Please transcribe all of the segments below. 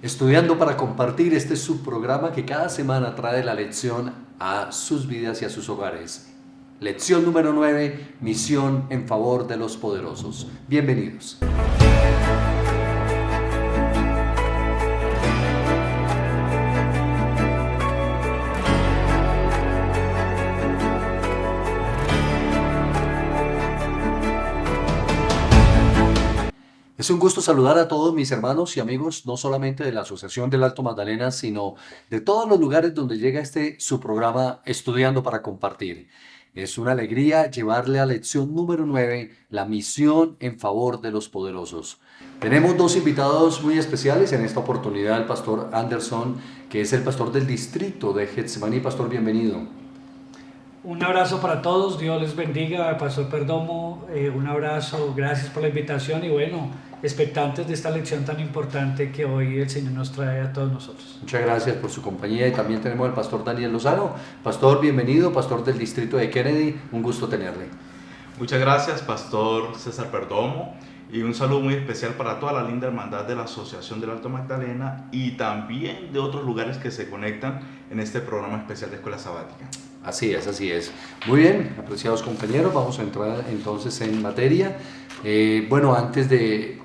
Estudiando para compartir, este es su programa que cada semana trae la lección a sus vidas y a sus hogares. Lección número 9, misión en favor de los poderosos. Bienvenidos. Es un gusto saludar a todos mis hermanos y amigos, no solamente de la Asociación del Alto Magdalena, sino de todos los lugares donde llega su programa Estudiando para Compartir. Es una alegría llevarle a lección número 9, la misión en favor de los poderosos. Tenemos dos invitados muy especiales en esta oportunidad, el pastor Anderson, que es el pastor del distrito de Getsemaní. Pastor, bienvenido. Un abrazo para todos, Dios les bendiga, Pastor Perdomo, un abrazo, gracias por la invitación y bueno, expectantes de esta lección tan importante que hoy el Señor nos trae a todos nosotros. Muchas gracias por su compañía y también tenemos al pastor Daniel Lozano. Pastor, bienvenido, pastor del distrito de Kennedy, un gusto tenerle. Muchas gracias, Pastor César Perdomo, y un saludo muy especial para toda la linda hermandad de la Asociación del Alto Magdalena y también de otros lugares que se conectan en este programa especial de Escuela Sabática. Así es, así es. Muy bien, apreciados compañeros, vamos a entrar entonces en materia. Bueno, antes de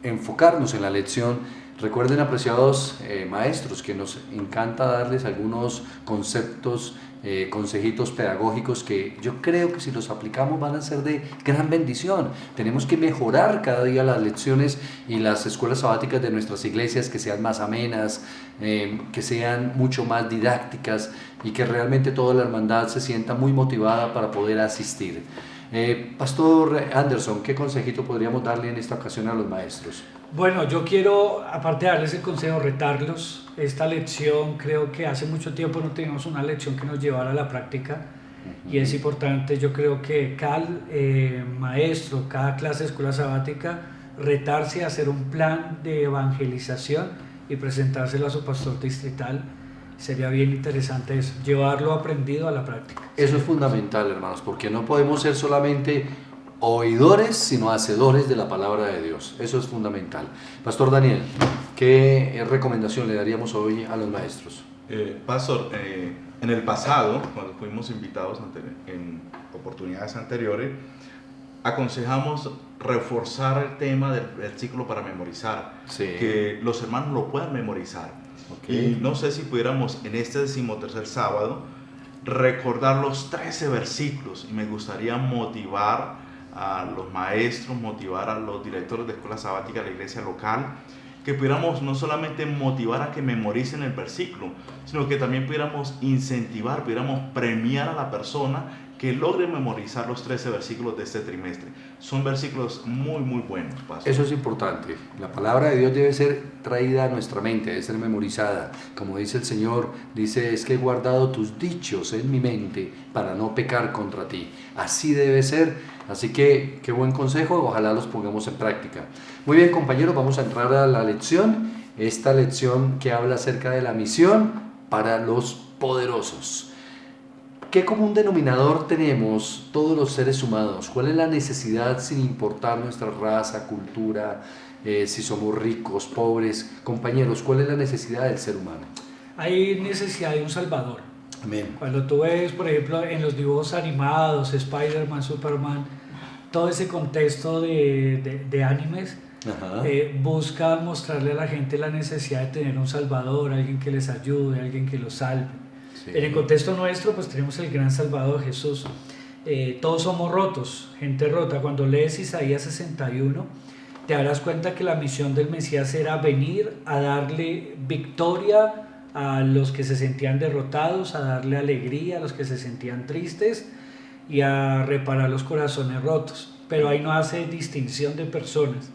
enfocarnos en la lección, recuerden, apreciados maestros, que nos encanta darles algunos conceptos, consejitos pedagógicos que yo creo que si los aplicamos van a ser de gran bendición. Tenemos que mejorar cada día las lecciones y las escuelas sabáticas de nuestras iglesias, que sean más amenas, que sean mucho más didácticas y que realmente toda la hermandad se sienta muy motivada para poder asistir. Pastor Anderson, ¿qué consejito podríamos darle en esta ocasión a los maestros? Bueno, yo quiero, aparte de darles el consejo, retarlos. Esta lección, creo que hace mucho tiempo no teníamos una lección que nos llevara a la práctica y es importante, yo creo que cada maestro, cada clase de escuela sabática, retarse a hacer un plan de evangelización y presentárselo a su pastor distrital. Sería bien interesante eso, llevarlo aprendido a la práctica. Eso es fundamental, hermanos, porque no podemos ser solamente oidores, sino hacedores de la palabra de Dios. Eso es fundamental. Pastor Daniel, ¿qué recomendación le daríamos hoy a los maestros? Pastor, en el pasado, cuando fuimos invitados en oportunidades anteriores, aconsejamos reforzar el tema del versículo para memorizar, Sí. que los hermanos lo puedan memorizar. Okay. Y no sé si pudiéramos en este 13º sábado recordar los 13 versículos, y me gustaría motivar a los maestros, motivar a los directores de escuela sabática de la iglesia local, que pudiéramos no solamente motivar a que memoricen el versículo, sino que también pudiéramos incentivar, pudiéramos premiar a la persona que logre memorizar los 13 versículos de este trimestre. Son versículos muy, muy buenos, Pastor. Eso es importante. La palabra de Dios debe ser traída a nuestra mente, debe ser memorizada. Como dice el Señor, dice, es que he guardado tus dichos en mi mente para no pecar contra ti. Así debe ser. Así que, qué buen consejo, ojalá los pongamos en práctica. Muy bien, compañeros, vamos a entrar a la lección. Esta lección que habla acerca de la misión para los poderosos. ¿Qué común denominador tenemos todos los seres humanos? ¿Cuál es la necesidad, sin importar nuestra raza, cultura, si somos ricos, pobres? Compañeros, ¿cuál es la necesidad del ser humano? Hay necesidad de un salvador. Amén. Cuando tú ves, por ejemplo, en los dibujos animados, Spider-Man, Superman, todo ese contexto de animes, busca mostrarle a la gente la necesidad de tener un salvador, alguien que les ayude, alguien que los salve. Sí. En el contexto nuestro, pues tenemos el gran Salvador Jesús. Todos somos rotos, gente rota. Cuando lees Isaías 61, te darás cuenta que la misión del Mesías era venir a darle victoria a los que se sentían derrotados, a darle alegría a los que se sentían tristes y a reparar los corazones rotos. Pero ahí no hace distinción de personas.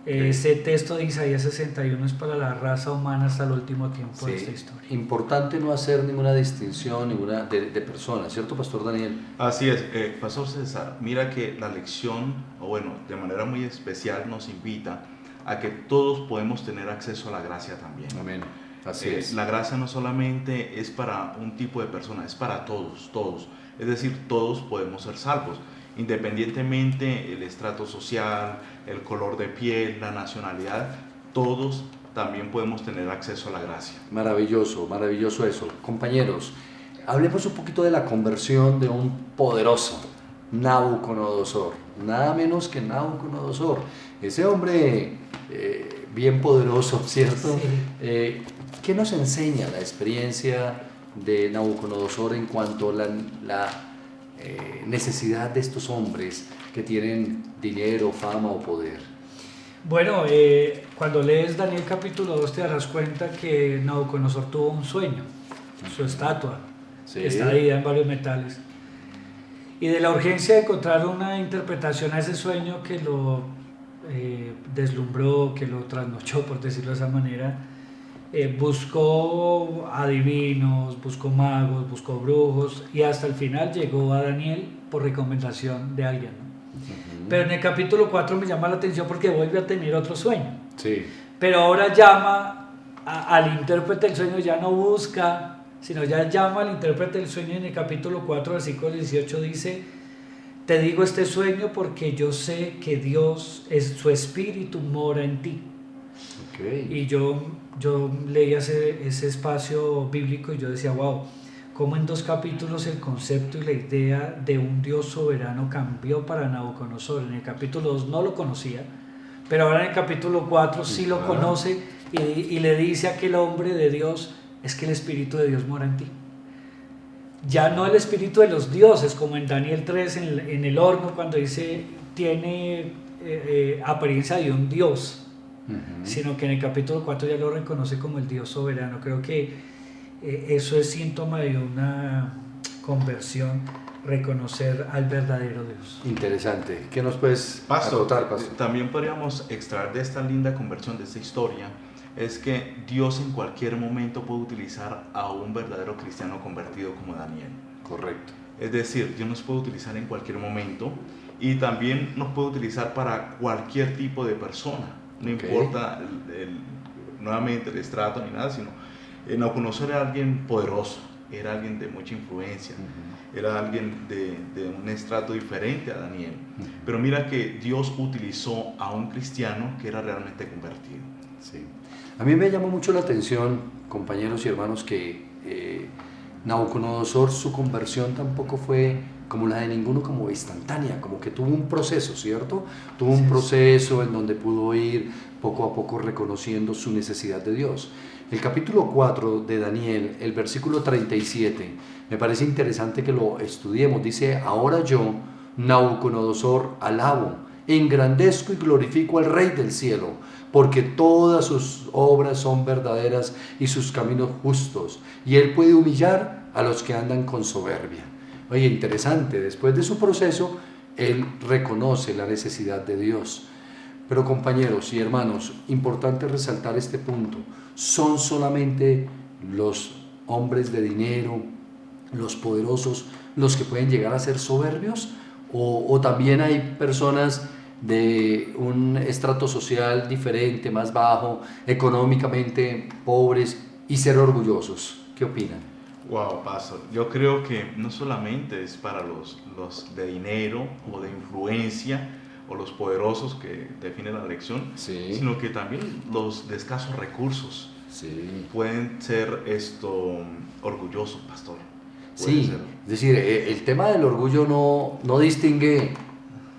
Ese texto de Isaías 61 es para la raza humana hasta el último tiempo de esta historia. Importante no hacer ninguna distinción de personas, ¿cierto, Pastor Daniel? Así es, Pastor César, mira que la lección, o bueno, de manera muy especial nos invita a que todos podemos tener acceso a la gracia también. Amén. Así es. La gracia no solamente es para un tipo de persona, es para todos, todos. Es decir, todos podemos ser salvos, independientemente el estrato social, el color de piel, la nacionalidad, todos también podemos tener acceso a la gracia. Maravilloso, maravilloso eso. Compañeros, hablemos un poquito de la conversión de un poderoso, Nabucodonosor, nada menos que Nabucodonosor, ese hombre bien poderoso, ¿cierto? Sí. ¿Qué nos enseña la experiencia de Nabucodonosor en cuanto a la necesidad de estos hombres que tienen dinero, fama o poder? Bueno, cuando lees Daniel capítulo 2 te darás cuenta que Nabucodonosor tuvo un sueño, su estatua, Sí. que está dividida en varios metales. Y de la urgencia de encontrar una interpretación a ese sueño que lo deslumbró, que lo trasnochó, por decirlo de esa manera, buscó adivinos, buscó magos, buscó brujos y hasta el final llegó a Daniel por recomendación de alguien, ¿no? Pero en el capítulo 4 me llama la atención porque vuelve a tener otro sueño. Sí. Pero ahora llama al intérprete del sueño, ya no busca, sino ya llama al intérprete del sueño. En el capítulo 4, versículo 18 dice: te digo este sueño porque yo sé que Dios, su espíritu mora en ti. Okay. Y yo leía ese espacio bíblico y yo decía, wow, cómo en 2 capítulos el concepto y la idea de un Dios soberano cambió para Nabucodonosor. En el capítulo 2 no lo conocía, pero ahora en el capítulo 4 sí lo conoce y le dice a aquel hombre de Dios: es que el Espíritu de Dios mora en ti. Ya no el espíritu de los dioses, como en Daniel 3 en el horno, cuando dice tiene apariencia de un Dios, sino que en el capítulo 4 ya lo reconoce como el Dios soberano. Creo que eso es síntoma de una conversión, reconocer al verdadero Dios. Interesante. ¿Qué nos puedes Pastor, acotar, Pastor? también podríamos extraer de esta linda conversión, de esta historia, es que Dios en cualquier momento puede utilizar a un verdadero cristiano convertido como Daniel. Correcto. Es decir, Dios nos puede utilizar en cualquier momento y también nos puede utilizar para cualquier tipo de persona. No importa nuevamente el estrato ni nada, sino Nabucodonosor era alguien poderoso, era alguien de mucha influencia, era alguien de un estrato diferente a Daniel. Pero mira que Dios utilizó a un cristiano que era realmente convertido. Sí. A mí me llamó mucho la atención, compañeros y hermanos, que Nabucodonosor, su conversión tampoco fue como la de ninguno, como instantánea, como que tuvo un proceso, ¿cierto? Tuvo un proceso en donde pudo ir poco a poco reconociendo su necesidad de Dios. El capítulo 4 de Daniel, el versículo 37, me parece interesante que lo estudiemos. Dice: ahora yo, Nabucodonosor, alabo, engrandezco y glorifico al Rey del cielo, porque todas sus obras son verdaderas y sus caminos justos, y él puede humillar a los que andan con soberbia. Oye, interesante, después de su proceso, él reconoce la necesidad de Dios. Pero compañeros y hermanos, importante resaltar este punto: ¿son solamente los hombres de dinero, los poderosos, los que pueden llegar a ser soberbios? ¿O también hay personas de un estrato social diferente, más bajo, económicamente pobres, y ser orgullosos? ¿Qué opinan? Wow, Pastor, yo creo que no solamente es para los de dinero o de influencia o los poderosos que define la lección, sino que también los de escasos recursos pueden ser orgullosos, Pastor. Sí, es decir, el tema del orgullo no distingue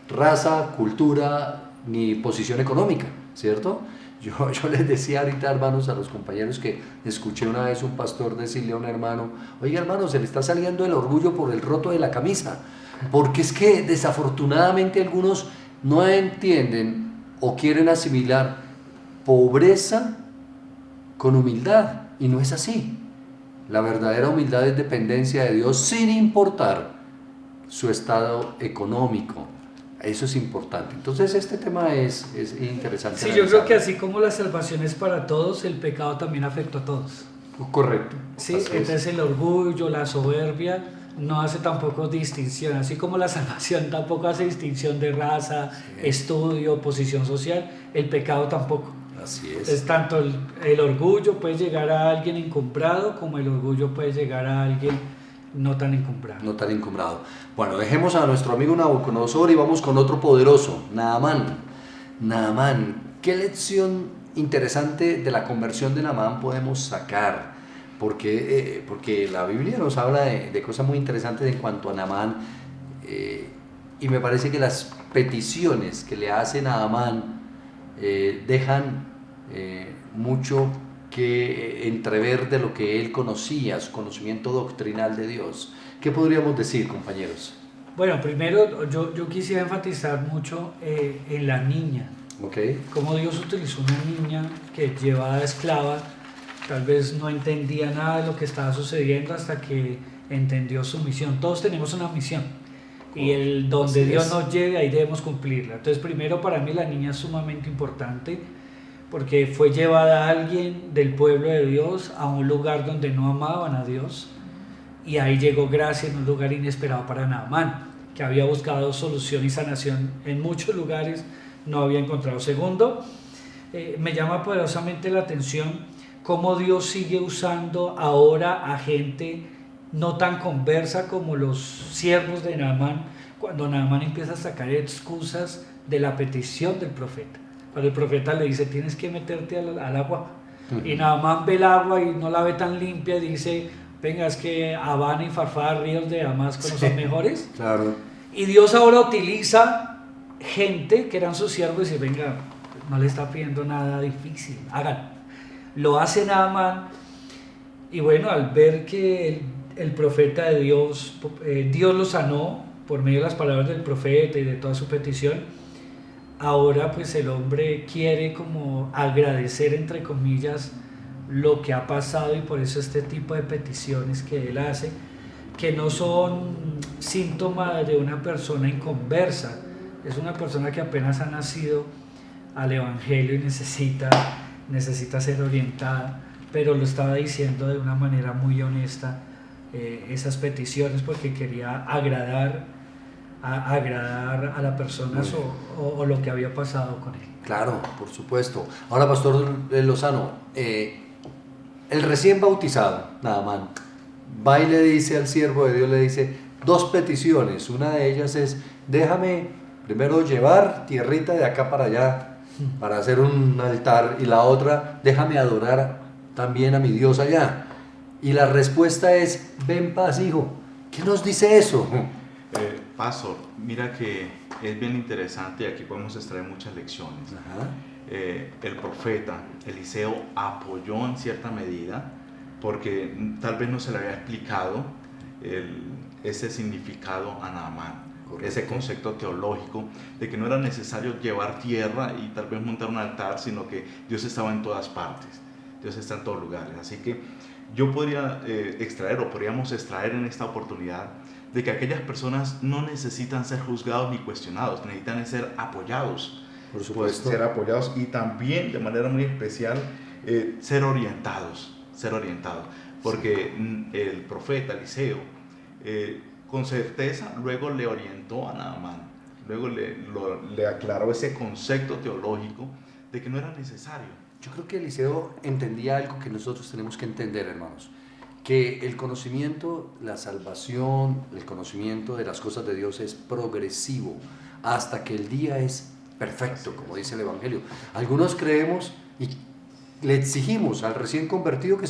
raza, cultura ni posición económica, ¿cierto? Yo les decía ahorita, hermanos, a los compañeros, que escuché una vez un pastor decirle a un hermano: oiga, hermano, se le está saliendo el orgullo por el roto de la camisa, porque es que desafortunadamente algunos no entienden o quieren asimilar pobreza con humildad, y no es así. La verdadera humildad es dependencia de Dios sin importar su estado económico. Eso es importante. Entonces este tema es interesante. Sí, yo creo que así como la salvación es para todos, el pecado también afecta a todos. Correcto. Sí, entonces el orgullo, la soberbia no hace tampoco distinción, así como la salvación tampoco hace distinción de raza, estudio, posición social, el pecado tampoco. Así es. Es tanto el orgullo puede llegar a alguien encumbrado, como el orgullo puede llegar a alguien no tan encumbrado. No tan encumbrado. Bueno, dejemos a nuestro amigo Nabucodonosor y vamos con otro poderoso, Naamán. Naamán, ¿qué lección interesante de la conversión de Naamán podemos sacar? Porque la Biblia nos habla de cosas muy interesantes en cuanto a Naamán, y me parece que las peticiones que le hace Naamán dejan mucho que entrever de lo que él conocía, su conocimiento doctrinal de Dios. ¿Qué podríamos decir, compañeros? Bueno, primero yo quisiera enfatizar mucho en la niña. Okay. Cómo Dios utilizó una niña que llevada esclava, tal vez no entendía nada de lo que estaba sucediendo hasta que entendió su misión. Todos tenemos una misión y el donde Dios nos lleve, ahí debemos cumplirla. Entonces, primero, para mí la niña es sumamente importante porque fue llevada a alguien del pueblo de Dios a un lugar donde no amaban a Dios, y ahí llegó gracia en un lugar inesperado para Naamán, que había buscado solución y sanación en muchos lugares, no había encontrado. Segundo, me llama poderosamente la atención cómo Dios sigue usando ahora a gente no tan conversa como los siervos de Naamán, cuando Naamán empieza a sacar excusas de la petición del profeta. Cuando el profeta le dice, tienes que meterte al agua, y Naamán ve el agua y no la ve tan limpia y dice, venga, es que Habana y Farfar, ríos de Damasco, no son mejores. Claro. Y Dios ahora utiliza gente que eran sus siervos y dice, venga, no le está pidiendo nada difícil, hagan. Lo hace Naamán, y bueno, al ver que el profeta de Dios, Dios lo sanó por medio de las palabras del profeta y de toda su petición, ahora pues el hombre quiere como agradecer, entre comillas, lo que ha pasado, y por eso este tipo de peticiones que él hace, que no son síntoma de una persona inconversa, es una persona que apenas ha nacido al evangelio y necesita ser orientada, pero lo estaba diciendo de una manera muy honesta, esas peticiones, porque quería agradar a la persona o lo que había pasado con él. Claro, por supuesto. Ahora, Pastor Lozano, el recién bautizado, Naamán, va y le dice al siervo de Dios, le dice dos peticiones. Una de ellas es, déjame primero llevar tierrita de acá para allá para hacer un altar, y la otra, déjame adorar también a mi Dios allá. Y la respuesta es, ven paz, hijo. ¿Qué nos dice eso? Pastor, mira que es bien interesante y aquí podemos extraer muchas lecciones. El profeta Eliseo apoyó en cierta medida, porque tal vez no se le había explicado ese significado a Naamán. Correcto. Ese concepto teológico de que no era necesario llevar tierra y tal vez montar un altar, sino que Dios estaba en todas partes, Dios está en todos lugares. Así que yo podría podríamos extraer en esta oportunidad de que aquellas personas no necesitan ser juzgados ni cuestionados, necesitan ser apoyados. Por supuesto. Ser apoyados, y también de manera muy especial ser orientados, porque el profeta Eliseo con certeza luego le orientó a Naamán, luego le aclaró ese concepto teológico de que no era necesario. Yo creo que Eliseo entendía algo que nosotros tenemos que entender, hermanos, que el conocimiento, la salvación, el conocimiento de las cosas de Dios es progresivo hasta que el día es perfecto, como dice el Evangelio. Algunos creemos y le exigimos al recién convertido que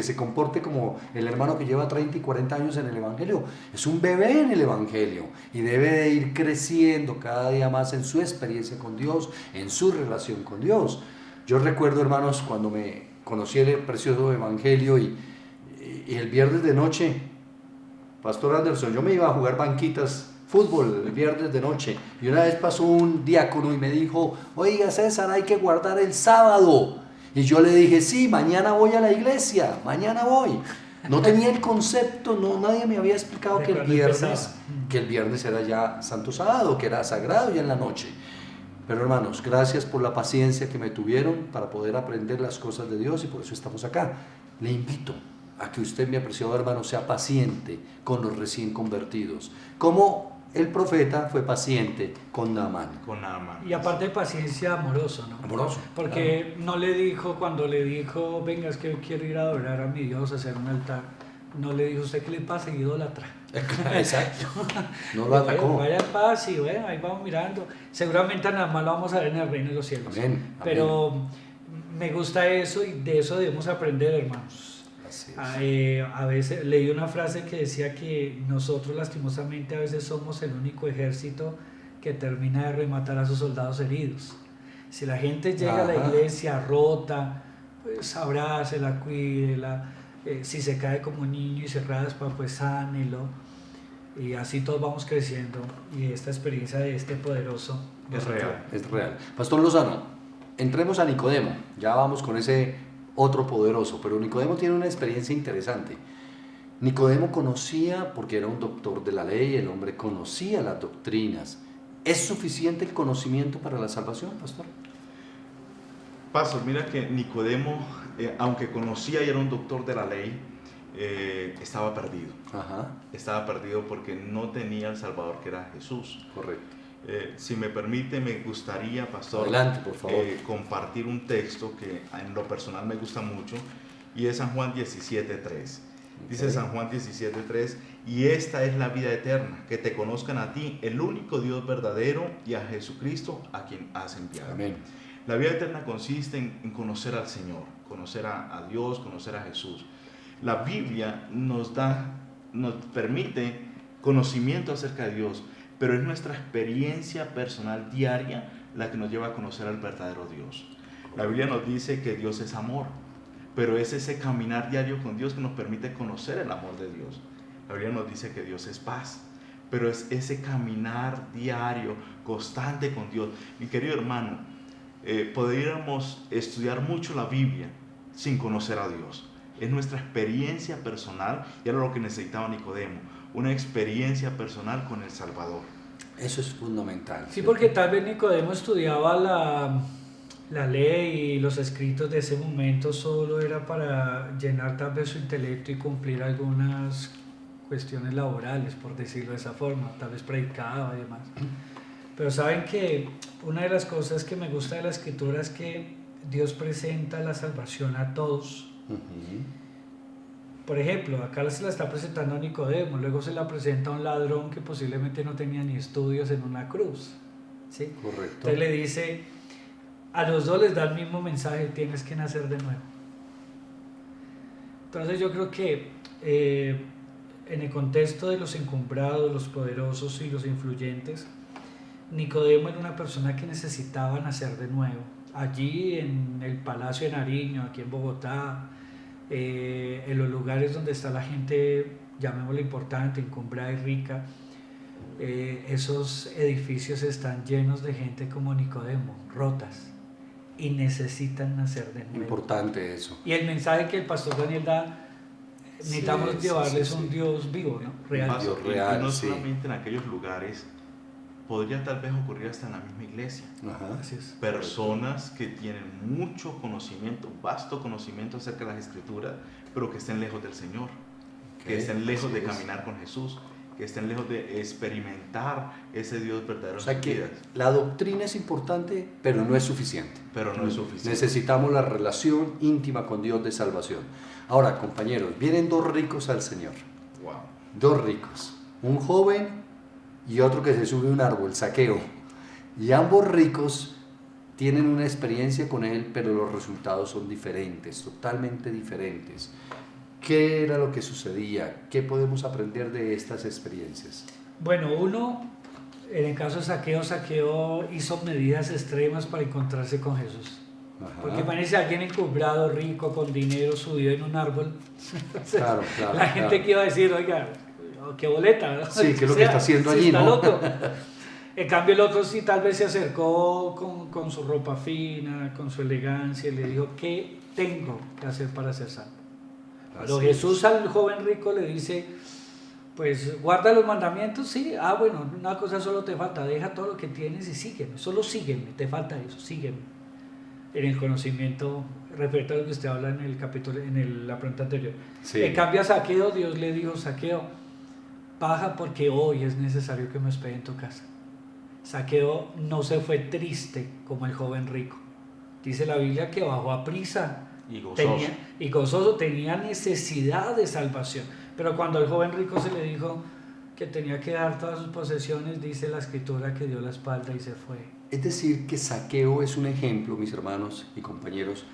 se comporte como el hermano que lleva 30 y 40 años en el Evangelio. Es un bebé en el Evangelio y debe de ir creciendo cada día más en su experiencia con Dios, en su relación con Dios. Yo recuerdo, hermanos, cuando me conocí el precioso Evangelio y el viernes de noche, Pastor Anderson, yo me iba a jugar banquitas, fútbol, el viernes de noche, y una vez pasó un diácono y me dijo, oiga César, hay que guardar el sábado. Y yo le dije, sí, mañana voy a la iglesia, mañana voy. No tenía el concepto, nadie me había explicado que el viernes era ya Santo Sábado, que era sagrado ya en la noche. Pero hermanos, gracias por la paciencia que me tuvieron para poder aprender las cosas de Dios, y por eso estamos acá. Le invito a que usted, mi apreciado hermano, sea paciente con los recién convertidos, como el profeta fue paciente con Naamán. Y aparte de paciencia, amoroso, ¿no? Amoroso. Porque no le dijo, cuando le dijo, venga, es que quiero ir a adorar a mi Dios, a hacer un altar, no le dijo, ¿usted qué le pasa, idólatra? Exacto. No lo atacó. Vaya en paz y bueno, ahí vamos mirando. Seguramente a Naamán lo vamos a ver en el reino de los cielos. Amén. Pero me gusta eso y de eso debemos aprender, hermanos. Así es. A veces leí una frase que decía que nosotros lastimosamente a veces somos el único ejército que termina de rematar a sus soldados heridos. Si la gente llega a la iglesia rota, pues abrácela, cuídela, si se cae como niño y se raspa, pues sánelo, y así todos vamos creciendo, y esta experiencia de este poderoso Es real. Es real. Pastor Lozano, entremos a Nicodemo, ya vamos con ese otro poderoso, pero Nicodemo tiene una experiencia interesante. Nicodemo conocía, porque era un doctor de la ley, el hombre conocía las doctrinas. ¿Es suficiente el conocimiento para la salvación, pastor? Pastor, mira que Nicodemo, aunque conocía y era un doctor de la ley, estaba perdido. Ajá. Estaba perdido porque no tenía el Salvador que era Jesús. Correcto. Si me permite, me gustaría, pastor, Adelante, por favor. compartir un texto que en lo personal me gusta mucho, y es San Juan 17:3. Dice San Juan 17:3, y esta es la vida eterna, que te conozcan a ti, el único Dios verdadero, y a Jesucristo, a quien has enviado. Amén. La vida eterna consiste en conocer al Señor, conocer a Dios, conocer a Jesús. La Biblia nos permite conocimiento acerca de Dios, pero es nuestra experiencia personal diaria la que nos lleva a conocer al verdadero Dios. La Biblia nos dice que Dios es amor, pero es ese caminar diario con Dios que nos permite conocer el amor de Dios. La Biblia nos dice que Dios es paz, pero es ese caminar diario, constante con Dios. Mi querido hermano, podríamos estudiar mucho la Biblia sin conocer a Dios. Es nuestra experiencia personal, y era lo que necesitaba Nicodemo, una experiencia personal con el Salvador. Eso es fundamental. Sí, porque tal vez Nicodemo estudiaba la ley y los escritos de ese momento solo era para llenar tal vez su intelecto y cumplir algunas cuestiones laborales, por decirlo de esa forma, tal vez predicaba y demás. Pero saben que una de las cosas que me gusta de la escritura es que Dios presenta la salvación a todos. Por ejemplo, acá se la está presentando a Nicodemo, luego se la presenta a un ladrón que posiblemente no tenía ni estudios en una cruz, ¿sí? Correcto. Entonces le dice, a los dos les da el mismo mensaje, tienes que nacer de nuevo. Entonces yo creo que en el contexto de los encumbrados, los poderosos y los influyentes, Nicodemo era una persona que necesitaba nacer de nuevo. Allí en el Palacio de Nariño, aquí en Bogotá, en los lugares donde está la gente, llamémoslo importante, encumbrada y rica, esos edificios están llenos de gente como Nicodemo, rotas, y necesitan nacer de nuevo. Importante eso. Y el mensaje que el pastor Daniel da, necesitamos llevarles un Dios vivo, ¿no? Real. Dios real, y no sí. solamente en aquellos lugares, podría tal vez ocurrir hasta en la misma iglesia. Ajá. Así es. Personas que tienen mucho conocimiento, vasto conocimiento acerca de las Escrituras, pero que estén lejos del Señor, que estén lejos de caminar con Jesús, que estén lejos de experimentar ese Dios verdadero. O sea que la doctrina es importante, pero no es suficiente. Pero no es suficiente. Necesitamos la relación íntima con Dios de salvación. Ahora, compañeros, vienen dos ricos al Señor. Wow. Dos ricos. Un joven y otro que se sube a un árbol, Zaqueo. Y ambos ricos tienen una experiencia con él, pero los resultados son diferentes, totalmente diferentes. ¿Qué era lo que sucedía? ¿Qué podemos aprender de estas experiencias? Bueno, uno, en el caso de Zaqueo hizo medidas extremas para encontrarse con Jesús. Ajá. Porque parece alguien encumbrado, rico, con dinero, subido en un árbol. Claro, claro. La gente claro. que iba a decir, oiga, qué boleta, ¿no? Sí, ¿qué es lo que está haciendo allí, está no? loco. En cambio el otro sí tal vez se acercó con su ropa fina, con su elegancia y le dijo, ¿qué tengo que hacer para ser salvo? Pero Así Jesús es. al joven rico le dice, pues guarda los mandamientos, sí, bueno, una cosa solo te falta, deja todo lo que tienes y sígueme, solo sígueme, te falta eso, sígueme. En el conocimiento, referente a lo que usted habla en el capítulo, la pregunta anterior. Sí. En cambio a Zaqueo, Dios le dijo, Zaqueo, baja porque hoy es necesario que me hospede en tu casa. Zaqueo no se fue triste como el joven rico. Dice la Biblia que bajó a prisa. Y gozoso. Tenía necesidad de salvación. Pero cuando al joven rico se le dijo que tenía que dar todas sus posesiones, dice la escritura que dio la espalda y se fue. Es decir, que Zaqueo es un ejemplo, mis hermanos y compañeros,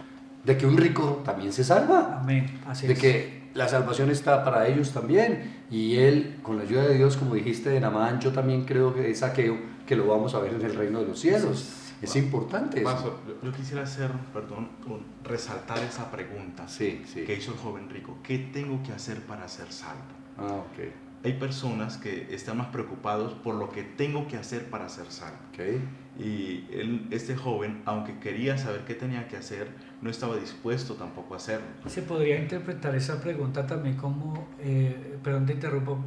de que un rico también se salva, Amén. Así de es. que la salvación está para ellos también, y él, con la ayuda de Dios, como dijiste de Naamán, yo también creo que es Zaqueo, que lo vamos a ver en el reino de los cielos. Es importante eso. Pastor, yo quisiera hacer, resaltar esa pregunta Sí, sí. que hizo el joven rico. ¿Qué tengo que hacer para ser salvo? Ah, ok. Hay personas que están más preocupados por lo que tengo que hacer para ser salvo. Okay. Y este joven, aunque quería saber qué tenía que hacer, no estaba dispuesto tampoco a hacerlo. Se podría interpretar esa pregunta también como, perdón te interrumpo,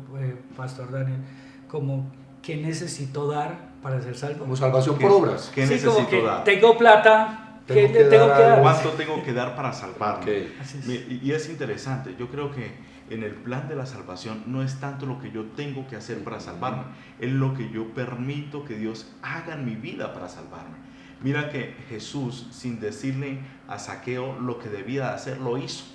Pastor Daniel, como ¿qué necesito dar para ser salvo? Como salvación por obras. ¿Qué Sí, como necesito que dar? tengo plata, ¿qué Tengo le que tengo dar que dar? ¿Cuánto tengo que dar para salvarme? Okay. Así es. Y es interesante, yo creo que en el plan de la salvación no es tanto lo que yo tengo que hacer para salvarme, es lo que yo permito que Dios haga en mi vida para salvarme. Mira que Jesús, sin decirle a Zaqueo lo que debía hacer, lo hizo,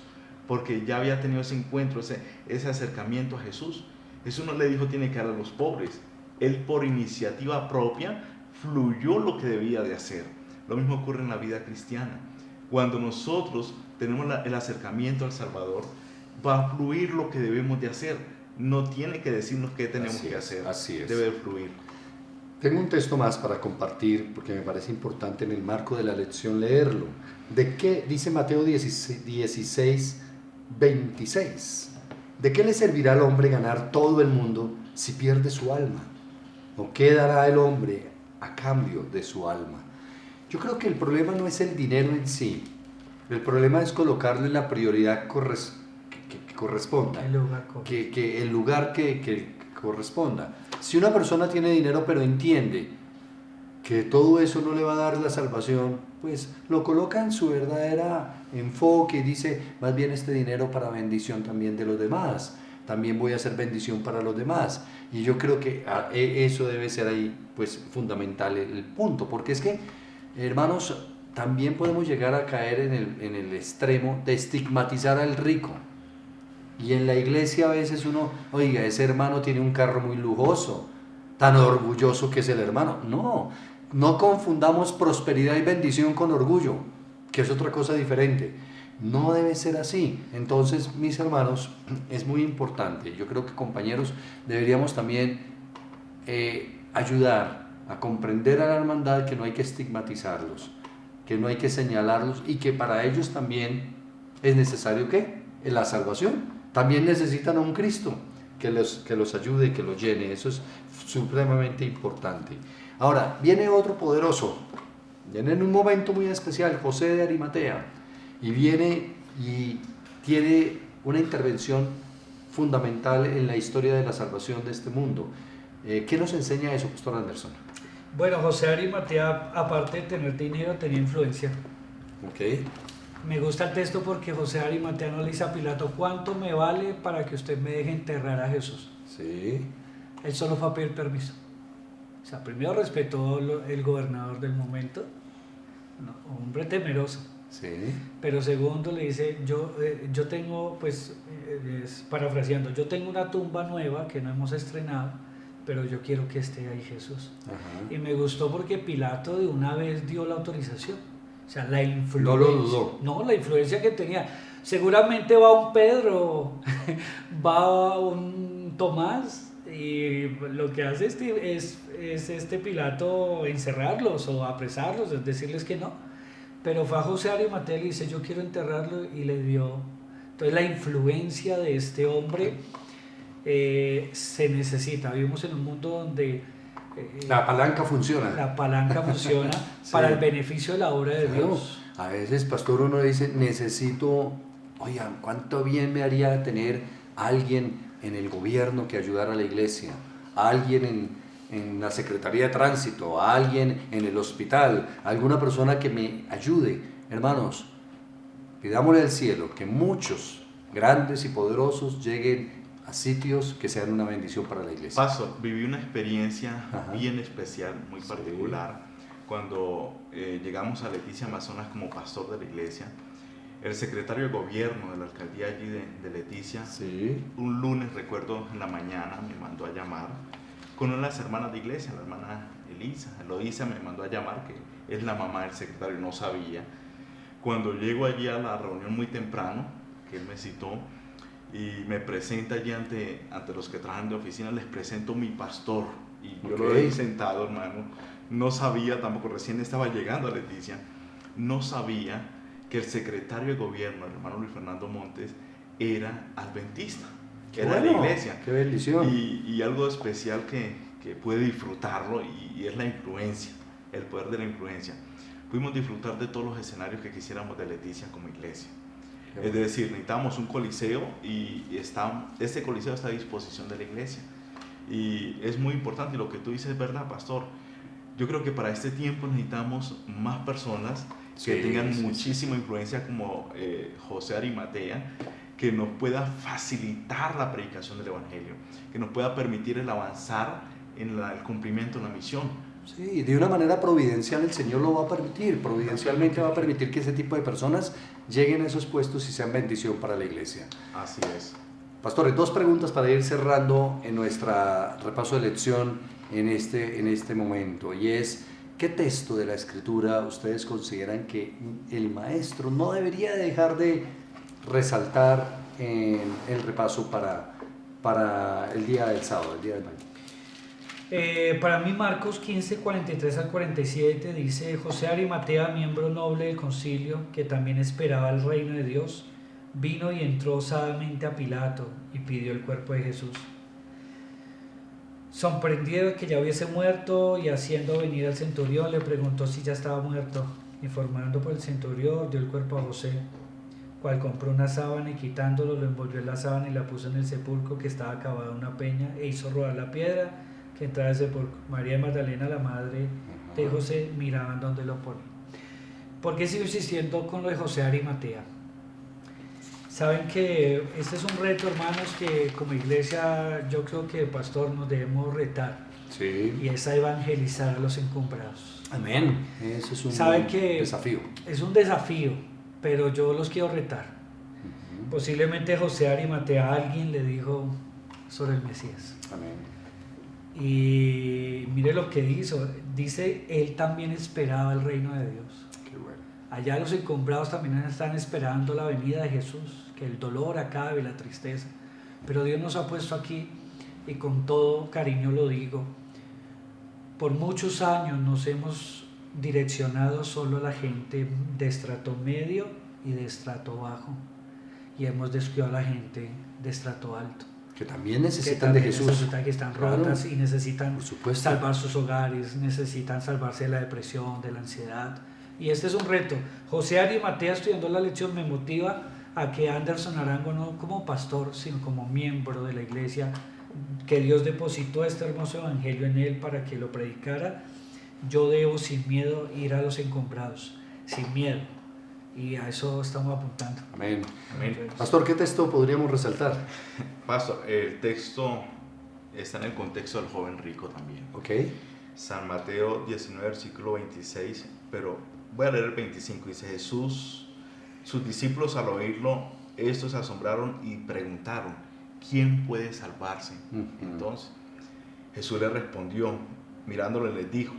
porque ya había tenido ese encuentro, ese acercamiento a Jesús. Jesús no le dijo tiene que dar a los pobres, él por iniciativa propia fluyó lo que debía de hacer. Lo mismo ocurre en la vida cristiana. Cuando nosotros tenemos el acercamiento al Salvador, va a fluir lo que debemos de hacer. No tiene que decirnos qué tenemos que hacer. Así es. Debe fluir. Tengo un texto más para compartir porque me parece importante en el marco de la lección leerlo. ¿De qué? Dice Mateo 16, 26. ¿De qué le servirá al hombre ganar todo el mundo si pierde su alma? ¿O qué dará el hombre a cambio de su alma? Yo creo que el problema no es el dinero en sí. El problema es colocarle la prioridad que corresponda. El lugar Que el lugar que corresponda. Si una persona tiene dinero pero entiende que todo eso no le va a dar la salvación, pues lo coloca en su verdadera enfoque y dice, más bien este dinero para bendición también de los demás, también voy a hacer bendición para los demás. Y yo creo que eso debe ser ahí pues fundamental el punto, porque es que, hermanos, también podemos llegar a caer en el extremo de estigmatizar al rico. Y en la iglesia a veces uno, oiga, ese hermano tiene un carro muy lujoso, tan orgulloso que es el hermano. No confundamos prosperidad y bendición con orgullo, que es otra cosa diferente. No debe ser así. Entonces, mis hermanos, es muy importante. Yo creo que, compañeros, deberíamos también ayudar a comprender a la hermandad que no hay que estigmatizarlos, que no hay que señalarlos y que para ellos también es necesario ¿qué? La salvación. También necesitan a un Cristo que los ayude, que los llene. Eso es supremamente importante. Ahora, viene otro poderoso, viene en un momento muy especial, José de Arimatea, y viene y tiene una intervención fundamental en la historia de la salvación de este mundo. ¿Qué nos enseña eso, Pastor Anderson? Bueno, José de Arimatea, aparte de tener dinero, tenía influencia. Okay. Me gusta el texto porque José de Arimatea no le dice a Pilato, ¿cuánto me vale para que usted me deje enterrar a Jesús? Sí. Él solo fue a pedir permiso. O sea, primero respetó el gobernador del momento, ¿no? Hombre temeroso. Sí. Pero segundo le dice, yo tengo, pues, parafraseando, yo tengo una tumba nueva que no hemos estrenado, pero yo quiero que esté ahí Jesús. Ajá. Y me gustó porque Pilato de una vez dio la autorización. O sea, la influencia. No lo dudó. No, la influencia que tenía. Seguramente va un Pedro, va un Tomás, y lo que hace es este Pilato encerrarlos o apresarlos, es decirles que no. Pero fue a José de Arimatea y le dice, yo quiero enterrarlo, y le dio. Entonces la influencia de este hombre se necesita. Vivimos en un mundo donde la palanca funciona. La palanca funciona Sí. para el beneficio de la obra de Claro. Dios. A veces, pastor, uno dice, necesito, oigan, cuánto bien me haría tener a alguien en el gobierno que ayudara a la iglesia, a alguien en la Secretaría de Tránsito, a alguien en el hospital, alguna persona que me ayude. Hermanos, pidámosle al cielo que muchos grandes y poderosos lleguen a sitios que sean una bendición para la iglesia. Paso, viví una experiencia Ajá. bien especial, muy Sí. particular, cuando llegamos a Leticia, Amazonas, como pastor de la iglesia. El secretario de gobierno de la alcaldía allí de Leticia, Sí. un lunes, recuerdo, en la mañana me mandó a llamar con una de las hermanas de iglesia, la hermana Eloísa me mandó a llamar, que es la mamá del secretario, no sabía. Cuando llego allí a la reunión muy temprano, que él me citó, y me presenta allí ante los que trabajan de oficina, les presento mi pastor. Y yo lo he sentado, hermano. No sabía tampoco, recién estaba llegando a Leticia, no sabía que el secretario de gobierno, el hermano Luis Fernando Montes, era adventista, era de la iglesia. ¡Qué bendición! Y algo especial que puede disfrutarlo, y es la influencia, el poder de la influencia. Pudimos disfrutar de todos los escenarios que quisiéramos de Leticia como iglesia. Es decir, necesitamos un coliseo y este coliseo está a disposición de la iglesia. Y es muy importante, y lo que tú dices es verdad, pastor. Yo creo que para este tiempo necesitamos más personas que tengan muchísima influencia como José Arimatea, que nos pueda facilitar la predicación del Evangelio, que nos pueda permitir el avanzar en el cumplimiento de la misión. Sí, de una manera providencial el Señor lo va a permitir, providencialmente va a permitir que ese tipo de personas lleguen a esos puestos y sean bendición para la iglesia. Así es. Pastores, 2 preguntas para ir cerrando en nuestra repaso de lección en este momento, y es: ¿qué texto de la Escritura ustedes consideran que el maestro no debería dejar de resaltar en el repaso para el día del sábado, el día del baño? Para mí Marcos 15, 43 al 47 dice: José Arimatea, miembro noble del concilio, que también esperaba el reino de Dios, vino y entró osadamente a Pilato y pidió el cuerpo de Jesús. Sorprendido de que ya hubiese muerto, y haciendo venir al centurión, le preguntó si ya estaba muerto. Informando por el centurión, dio el cuerpo a José, cual compró una sábana, y quitándolo lo envolvió en la sábana y la puso en el sepulcro, que estaba cavado en una peña, e hizo rodar la piedra que entraba al sepulcro. María Magdalena, la madre de José, miraban dónde lo ponía. ¿Por qué sigo insistiendo con lo de José Arimatea? Saben que este es un reto, hermanos, que como iglesia yo creo que, pastor, nos debemos retar. Sí. Y es a evangelizar a los encumbrados. Amén. Ese es un desafío. Es un desafío, pero yo los quiero retar. Posiblemente José Arimatea a alguien le dijo sobre el Mesías. Amén. Y mire lo que hizo. Dice, él también esperaba el reino de Dios. Qué bueno. Allá los encumbrados también están esperando la venida de Jesús, que el dolor acabe, la tristeza. Pero Dios nos ha puesto aquí, y con todo cariño lo digo, por muchos años nos hemos direccionado solo a la gente de estrato medio y de estrato bajo, y hemos descuidado a la gente de estrato alto, que también necesitan de Jesús, que están rotas, claro, y necesitan salvar sus hogares, necesitan salvarse de la depresión, de la ansiedad. Y este es un reto. José Arimatea, estudiando la lección, me motiva a que Anderson Arango, no como pastor, sino como miembro de la iglesia, que Dios depositó este hermoso evangelio en él para que lo predicara. Yo debo sin miedo ir a los encumbrados, sin miedo. Y a eso estamos apuntando. Amén. Amén. Pastor, ¿qué texto podríamos resaltar? Pastor, el texto está en el contexto del joven rico también. Ok. San Mateo 19, versículo 26, pero voy a leer el 25. Dice: Jesús, sus discípulos al oírlo, estos se asombraron y preguntaron: ¿quién puede salvarse? Entonces Jesús le respondió, mirándole les dijo: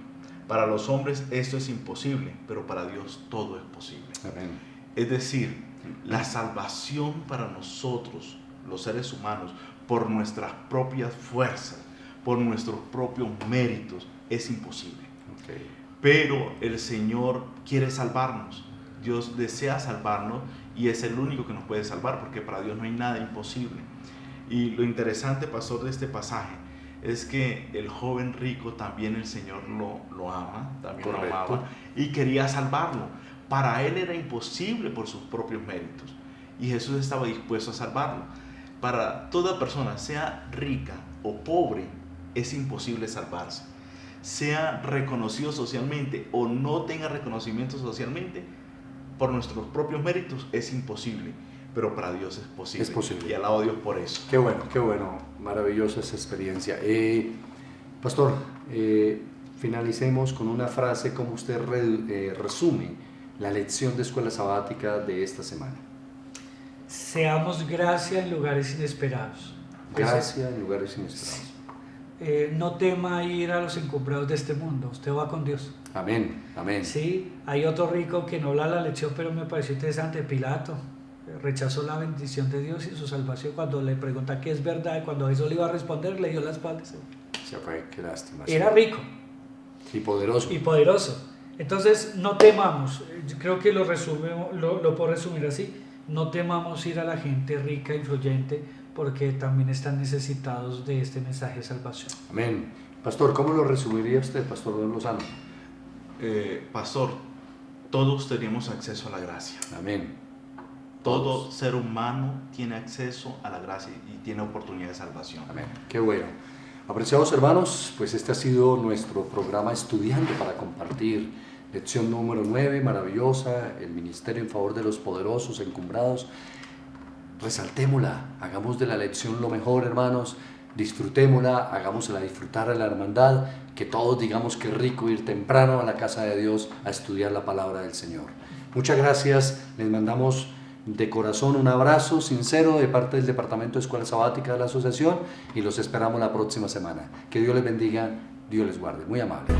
para los hombres esto es imposible, pero para Dios todo es posible. Amén. Es decir, la salvación para nosotros, los seres humanos, por nuestras propias fuerzas, por nuestros propios méritos, es imposible. Okay. Pero el Señor quiere salvarnos. Dios desea salvarnos y es el único que nos puede salvar, porque para Dios no hay nada imposible. Y lo interesante, pastor, de este pasaje es que el joven rico también el Señor lo ama, también lo amaba y quería salvarlo. Para él era imposible por sus propios méritos y Jesús estaba dispuesto a salvarlo. Para toda persona, sea rica o pobre, es imposible salvarse. Sea reconocido socialmente o no tenga reconocimiento socialmente, por nuestros propios méritos es imposible. Pero para Dios es posible. Es posible. Y alabo a Dios por eso. Qué bueno, maravillosa esa experiencia. Pastor, finalicemos con una frase, como usted resume la lección de escuela sabática de esta semana. Seamos gracia en lugares inesperados. Gracia en lugares inesperados. No tema ir a los encumbrados de este mundo, usted va con Dios. Amén, amén. Sí, hay otro rico que no habla la lección, pero me pareció interesante, Pilato. Rechazó la bendición de Dios y su salvación cuando le pregunta qué es verdad, y cuando Jesús le iba a responder, le dio la espalda. Se fue, qué lástima. Era rico. Y poderoso. Y poderoso. Entonces, no temamos, yo creo que lo puedo resumir así, no temamos ir a la gente rica, influyente, porque también están necesitados de este mensaje de salvación. Amén. Pastor, ¿cómo lo resumiría usted, Pastor Don Lozano? Pastor, todos tenemos acceso a la gracia. Amén. Todo ser humano tiene acceso a la gracia y tiene oportunidad de salvación. Amén. Qué bueno. Apreciados hermanos, pues este ha sido nuestro programa Estudiando para Compartir. Lección número 9, maravillosa, el ministerio en favor de los poderosos, encumbrados. Resaltémosla, hagamos de la lección lo mejor, hermanos. Disfrutémosla, hagámosla disfrutar a la hermandad, que todos digamos que es rico ir temprano a la casa de Dios a estudiar la palabra del Señor. Muchas gracias, les mandamos de corazón un abrazo sincero de parte del Departamento de Escuela Sabática de la Asociación y los esperamos la próxima semana. Que Dios les bendiga, Dios les guarde. Muy amable.